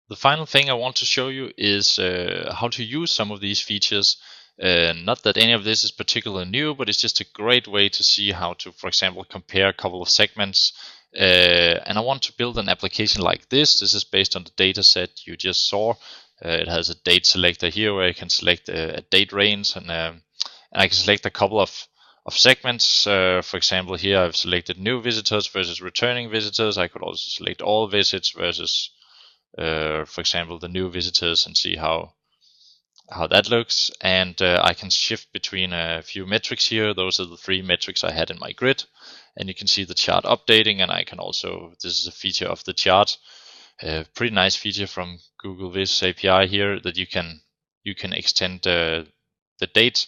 The final thing I want to show you is how to use some of these features. Not that any of this is particularly new, but it's just a great way to see how to, for example, compare a couple of segments. And I want to build an application like this. This is based on the data set you just saw. It has a date selector here where I can select a date range, and I can select a couple of segments. For example, here I've selected new visitors versus returning visitors. I could also select all visits versus for example, the new visitors, and see how that looks. And I can shift between a few metrics here. Those are the 3 metrics I had in my grid, and you can see the chart updating. And I can also, this is a feature of the chart, pretty nice feature from Google Viz API here, that you can extend the date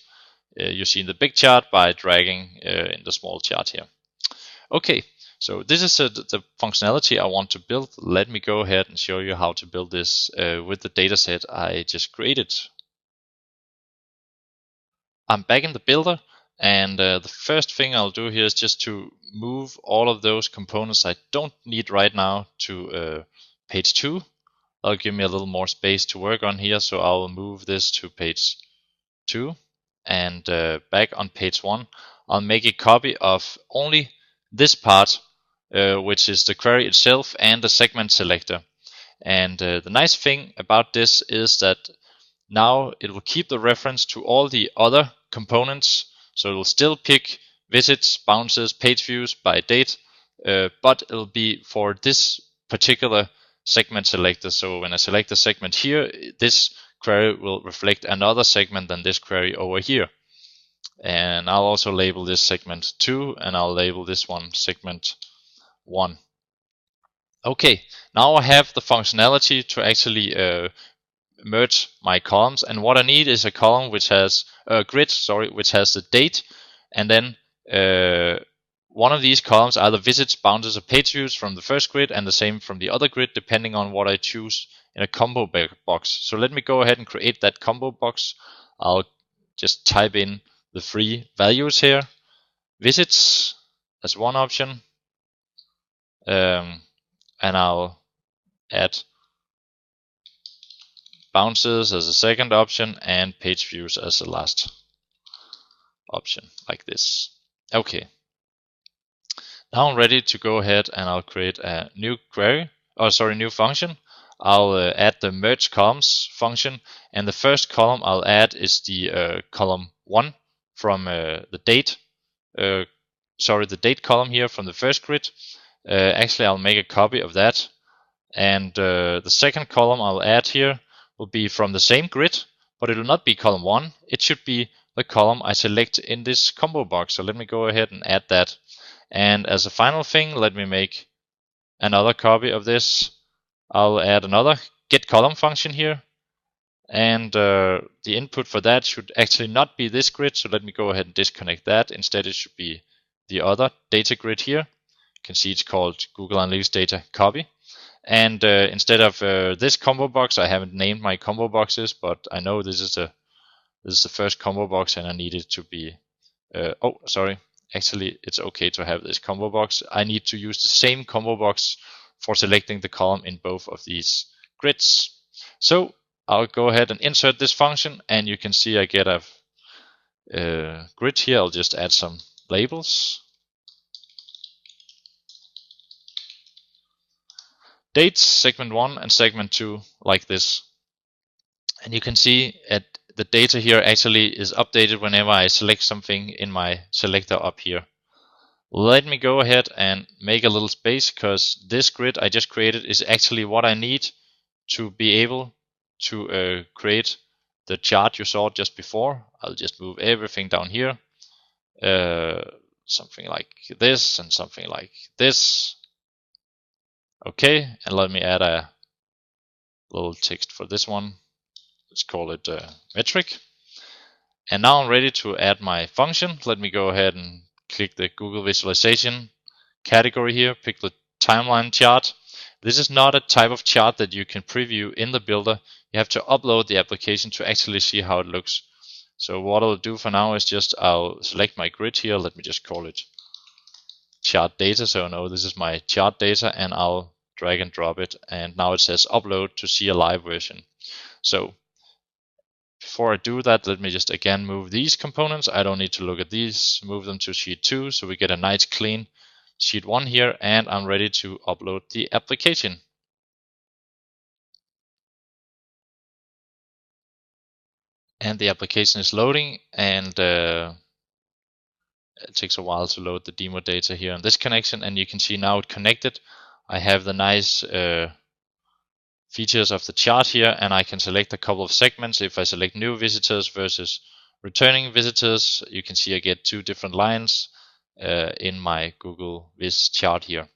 you see in the big chart by dragging in the small chart here. Okay, so this is the functionality I want to build. Let me go ahead and show you how to build this with the dataset I just created. I'm back in the builder, and the first thing I'll do here is just to move all of those components I don't need right now to page 2. That'll give me a little more space to work on here, so I'll move this to page 2. And back on page 1, I'll make a copy of only this part, which is the query itself and the segment selector. And the nice thing about this is that now it will keep the reference to all the other components. So it will still pick visits, bounces, page views by date, but it will be for this particular segment selector. So when I select the segment here, this query will reflect another segment than this query over here. And I'll also label this segment 2, and I'll label this one segment 1. Okay, now I have the functionality to actually merge my columns, and what I need is a column which has a grid, which has the date, and then one of these columns, either visits, bounces, or page views from the first grid, and the same from the other grid, depending on what I choose in a combo box. So let me go ahead and create that combo box. I'll just type in the 3 values here. Visits as one option, and I'll add bounces as a second option, and page views as the last option, like this. Okay. Now I'm ready to go ahead, and I'll create a new new function. I'll add the merge columns function, and the first column I'll add is the column 1 from the date. The date column here from the first grid. Actually, I'll make a copy of that, and the second column I'll add here will be from the same grid, but it will not be column 1. It should be the column I select in this combo box. So let me go ahead and add that. And as a final thing, let me make another copy of this. I'll add another get column function here, and the input for that should actually not be this grid, so let me go ahead and disconnect that. Instead, it should be the other data grid here. You can see it's called Google Analytics Data Copy. And instead of this combo box, I haven't named my combo boxes, but I know this is the first combo box, and I need it to be actually it's okay to have this combo box. I need to use the same combo box for selecting the column in both of these grids. So I'll go ahead and insert this function, and you can see I get a grid here. I'll just add some labels. Dates, segment 1 and segment 2, like this. And you can see the data here actually is updated whenever I select something in my selector up here. Let me go ahead and make a little space, because this grid I just created is actually what I need to be able to create the chart you saw just before. I'll just move everything down here, something like this and something like this. Okay, and let me add a little text for this one. Let's call it metric. And now I'm ready to add my function. Let me go ahead and click the Google Visualization category here, pick the timeline chart. This is not a type of chart that you can preview in the builder. You have to upload the application to actually see how it looks. So what I'll do for now is just I'll select my grid here. Let me just call it chart data, so I know this is my chart data, and I'll drag and drop it, and now it says upload to see a live version. So before I do that, let me just again move these components. I don't need to look at these, move them to sheet 2 so we get a nice clean sheet 1 here, and I'm ready to upload the application. And the application is loading, and it takes a while to load the demo data here on this connection, and you can see now it connected. I have the nice features of the chart here, and I can select a couple of segments. If I select new visitors versus returning visitors, you can see I get 2 different lines in my Google Viz chart here.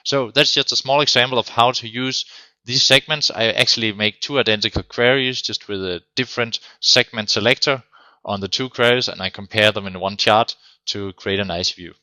So that's just a small example of how to use these segments. I actually make 2 identical queries just with a different segment selector on the 2 queries, and I compare them in one chart to create a nice view.